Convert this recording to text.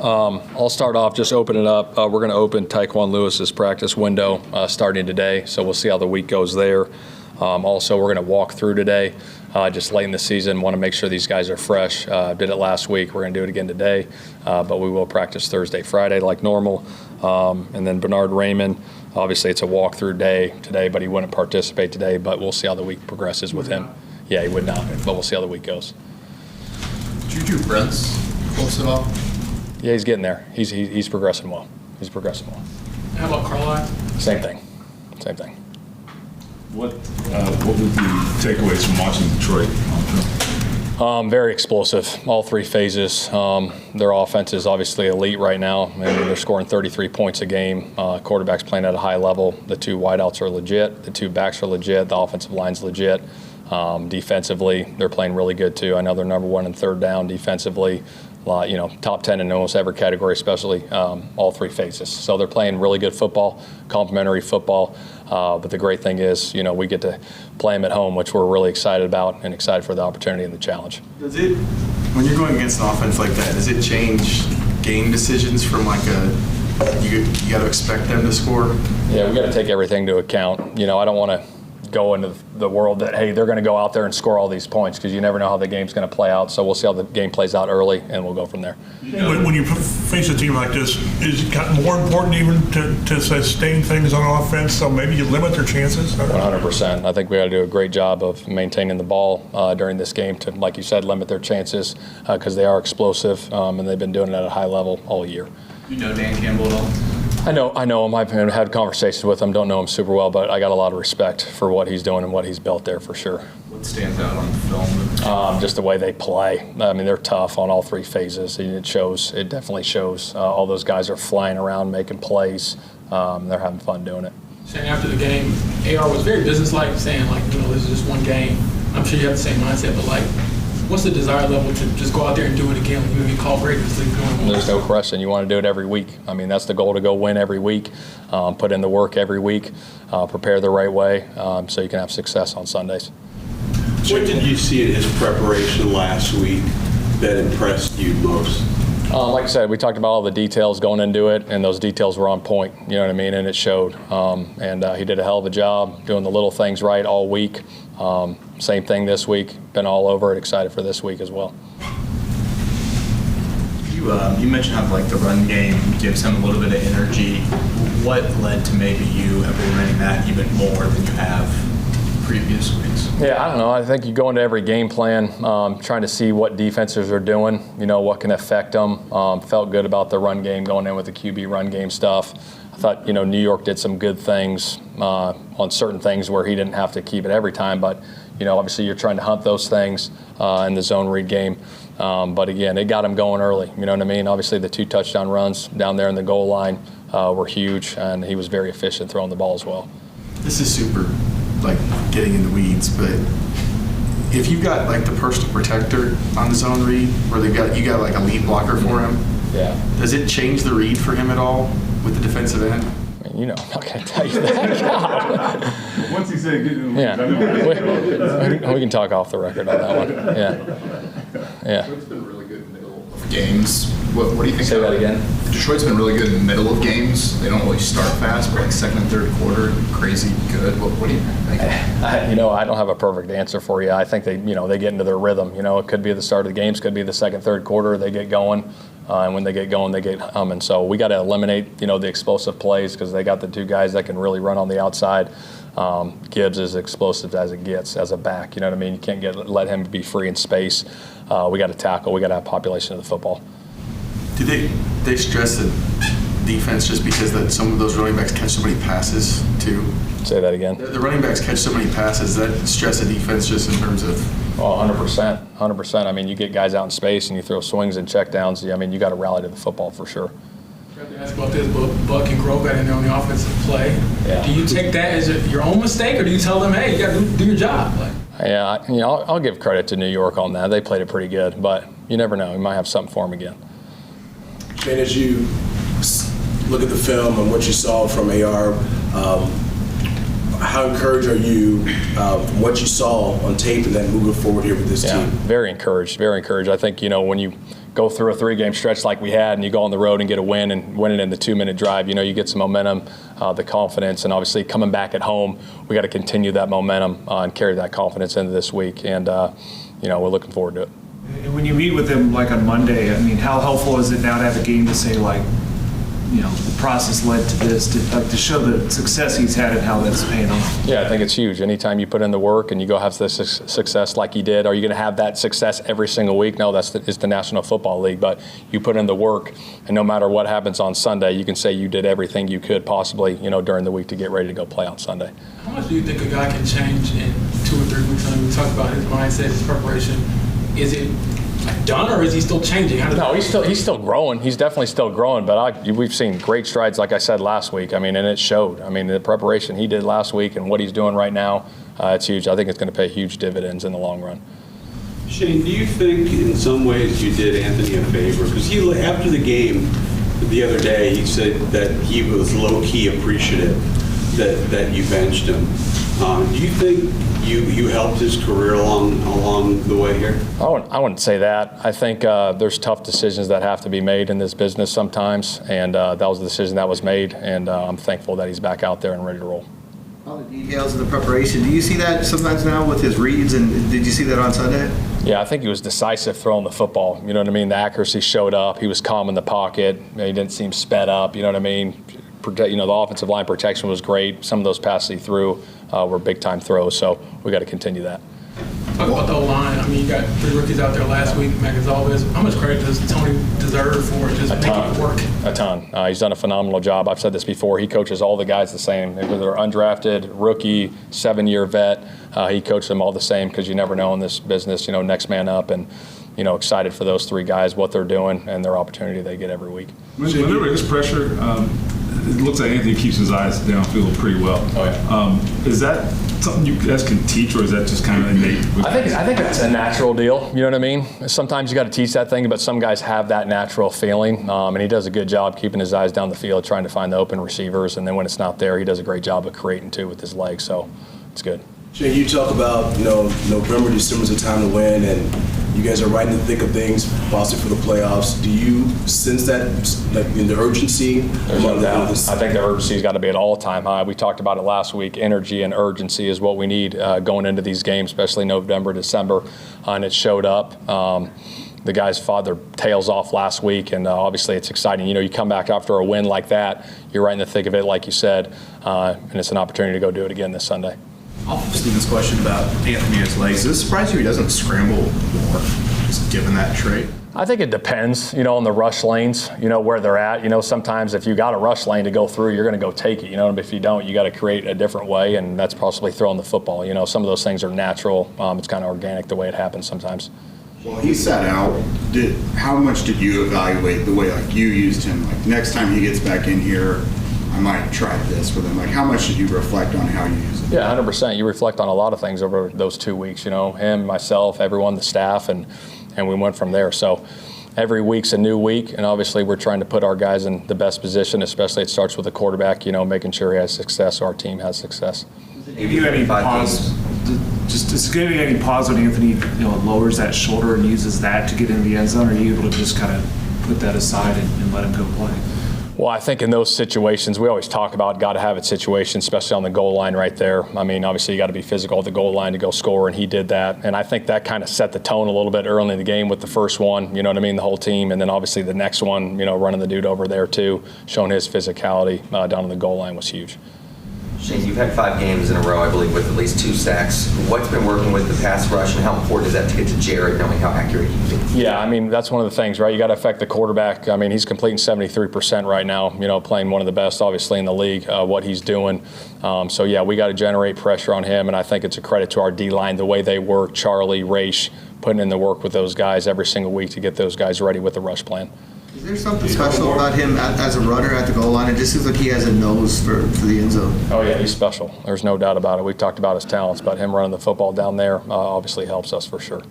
I'll start off, just open it up. We're going to open Taekwon Lewis's practice window starting today, so we'll see how the week goes there. Also, we're going to walk through today, just late in the season. Want to make sure these guys are fresh. Did it last week. We're going to do it again today, but we will practice Thursday, Friday like normal. And then Bernard Raymond, obviously it's a walkthrough day today, but he wouldn't participate today, but we'll see how the week progresses with him. Yeah, he would not, but we'll see how the week goes. Juju Brents close at all? Yeah, he's getting there. He's progressing well. He's progressing well. How about Carlisle? Same thing. Same thing. What would be takeaways from watching Detroit on film? Very explosive, all three phases. Their offense is obviously elite right now. I mean, they're scoring 33 points a game. Quarterback's playing at a high level. The two wideouts are legit. The two backs are legit. The offensive line's legit. Defensively, they're playing really good too. I know they're number one in third down defensively. Top 10 in almost every category, especially all three phases. So they're playing really good football, complimentary football. But the great thing is, we get to play them at home, which we're really excited about and excited for the opportunity and the challenge. Does it, when you're going against an offense like that, does it change game decisions from you got to expect them to score? Yeah, we got to take everything into account. I don't want to go into the world that, hey, they're going to go out there and score all these points, because you never know how the game's going to play out. So we'll see how the game plays out early, and we'll go from there. When you face a team like this, is it more important even to sustain things on offense, so maybe you limit their chances? 100%. I think we got to do a great job of maintaining the ball during this game to, like you said, limit their chances, because they are explosive, and they've been doing it at a high level all year. You know Dan Campbell at all? I know him. I've had conversations with him. Don't know him super well, but I got a lot of respect for what he's doing and what he's built there for sure. What stands out on film? Just the way they play. I mean, they're tough on all three phases. It shows. It definitely shows. All those guys are flying around making plays. They're having fun doing it. Saying after the game, AR was very businesslike, saying this is just one game. I'm sure you have the same mindset, but what's the desired level to just go out there and do it again? You maybe call great this league going. There's no question. You want to do it every week. I mean, that's the goal, to go win every week, put in the work every week, prepare the right way, so you can have success on Sundays. What did you see in his preparation last week that impressed you most? Like I said, we talked about all the details going into it, and those details were on point, you know what I mean, and it showed. And he did a hell of a job doing the little things right all week. Same thing this week, been all over it, excited for this week as well. You mentioned how the run game gives him a little bit of energy. What led to maybe you implementing that even more than you have previous weeks? Yeah, I don't know. I think you go into every game plan trying to see what defenses are doing, what can affect them. Felt good about the run game going in with the QB run game stuff. I thought, New York did some good things on certain things where he didn't have to keep it every time, but, obviously you're trying to hunt those things in the zone read game. But again, it got him going early, you know what I mean? Obviously the 2 touchdown runs down there in the goal line were huge, and he was very efficient throwing the ball as well. This is super, getting in the weeds, but if you've got, the personal protector on the zone read, where you got a lead blocker for him, yeah, does it change the read for him at all with the defensive end? I mean, I'm not going to tell you that. God. Once he said get in the Yeah, we can talk off the record on that one. Yeah. Detroit's been really good in the middle of games. What do you think? Say that again. Detroit's been really good in the middle of games. They don't really start fast, but second and third quarter, crazy good. What do you think? I don't have a perfect answer for you. I think they get into their rhythm. It could be the start of the games, could be the second, third quarter. They get going. And when they get going, they get humming. So we got to eliminate, the explosive plays, because they got the 2 guys that can really run on the outside. Gibbs is explosive as it gets as a back. You know what I mean? You can't let him be free in space. We got to tackle. We got to have population of the football. Do they stress the defense just because some of those running backs catch so many passes too? Say that again. The running backs catch so many passes. That stress the defense just in terms of. Oh, 100%. 100%. I mean, you get guys out in space and you throw swings and checkdowns. I mean, you got to rally to the football for sure. I have to ask about this, but Buck and Grove got in there on the offensive play. Yeah. Do you take that as your own mistake, or do you tell them, hey, you got to do your job? Yeah, I'll give credit to New York on that. They played it pretty good, but you never know. We might have something for them again. And as you look at the film and what you saw from AR, how encouraged are you from what you saw on tape and then moving forward here with this team? Very encouraged, very encouraged. I think, when you go through a 3-game stretch like we had, and you go on the road and get a win and win it in the 2-minute drive, you know, you get some momentum, the confidence, and obviously coming back at home, we got to continue that momentum and carry that confidence into this week, and you know, we're looking forward to it. And when you meet with them like on Monday, I mean, how helpful is it now to have a game to say like, you know, the process led to this, to show the success he's had and how that's paying off? Yeah, I think it's huge. Anytime you put in the work and you go have this success like you did, are you going to have that success every single week? No, it's the National Football League, but you put in the work, and no matter what happens on Sunday, you can say you did everything you could possibly, you know, during the week to get ready to go play on Sunday. How much do you think a guy can change in 2 or 3 weeks? I mean, we talked about his mindset, his preparation. Is it done, or is he still changing? No, he's still growing. He's definitely still growing, but we've seen great strides, like I said last week. I mean, and it showed. I mean, the preparation he did last week and what he's doing right now, it's huge. I think it's going to pay huge dividends in the long run. Shane, do you think in some ways you did Anthony a favor? Because after the game the other day, he said that he was low-key appreciative that you benched him. Do you think you helped his career along the way here? I wouldn't say that. I think there's tough decisions that have to be made in this business sometimes, and that was the decision that was made, and I'm thankful that he's back out there and ready to roll. All the details of the preparation. Do you see that sometimes now with his reads, and did you see that on Sunday? Yeah, I think he was decisive throwing the football. You know what I mean? The accuracy showed up. He was calm in the pocket. He didn't seem sped up. You know what I mean? You know, the offensive line protection was great. Some of those passes he threw were big-time throws, so we got to continue that. Talk about the line. I mean, you got 3 rookies out there last week, Mac Gonzalez. How much credit does Tony deserve for just making it work? A ton. He's done a phenomenal job. I've said this before. He coaches all the guys the same. Whether they're undrafted, rookie, 7-year vet, he coaches them all the same because you never know in this business, you know, next man up, and, you know, excited for those 3 guys, what they're doing, and their opportunity they get every week. Whenever there's pressure, it looks like Anthony keeps his eyes downfield pretty well. Oh, yeah. Is that something you guys can teach, or is that just kind of innate? I think that's a natural deal. You know what I mean? Sometimes you got to teach that thing, but some guys have that natural feeling, and he does a good job keeping his eyes down the field, trying to find the open receivers, and then when it's not there, he does a great job of creating too with his legs. So it's good. Shane, you talk about, you know, November, December is a time to win, and you guys are right in the thick of things, possibly for the playoffs. Do you sense that, like, in the urgency? There's no doubt. I think the urgency's got to be at all-time high. We talked about it last week. Energy and urgency is what we need going into these games, especially November, December, and it showed up. The guys fought their tails off last week, and obviously it's exciting. You know, you come back after a win like that, you're right in the thick of it, like you said, and it's an opportunity to go do it again this Sunday. Off of Steven's question about Anthony and his legs, does it surprise you he doesn't scramble more, just given that trait? I think it depends, you know, on the rush lanes, you know, where they're at. You know, sometimes if you got a rush lane to go through, you're going to go take it, you know, and if you don't, you got to create a different way, and that's possibly throwing the football. You know, some of those things are natural. It's kind of organic the way it happens sometimes. Well, he sat out. How much did you evaluate the way, like, you used him? Like, next time he gets back in here, I might try this with him. Like, how much did you reflect on how you use it? Yeah, 100%. You reflect on a lot of things over those 2 weeks, you know, him, myself, everyone, the staff, and we went from there. So every week's a new week, and obviously we're trying to put our guys in the best position, especially it starts with the quarterback, you know, making sure he has success, so our team has success. Give you any pause? Does it give you any pause when Anthony, you know, lowers that shoulder and uses that to get into the end zone? Or are you able to just kind of put that aside and let him go play? Well, I think in those situations, we always talk about got to have it situations, especially on the goal line right there. I mean, obviously you got to be physical at the goal line to go score, and he did that. And I think that kind of set the tone a little bit early in the game with the first one, you know what I mean, the whole team. And then obviously the next one, you know, running the dude over there too, showing his physicality down on the goal line was huge. Shane, you've had 5 games in a row, I believe, with at least 2 sacks. What's been working with the pass rush, and how important is that to get to Jared, knowing how accurate he can be? Yeah, I mean, that's one of the things, right? You got to affect the quarterback. I mean, he's completing 73% right now, you know, playing one of the best, obviously, in the league, what he's doing. So, yeah, we got to generate pressure on him, and I think it's a credit to our D-line, the way they work, Charlie, Raish, putting in the work with those guys every single week to get those guys ready with the rush plan. Is there something special about him as a runner at the goal line? It just seems like he has a nose for the end zone. Oh, yeah, he's special. There's no doubt about it. We've talked about his talents, but him running the football down there obviously helps us for sure.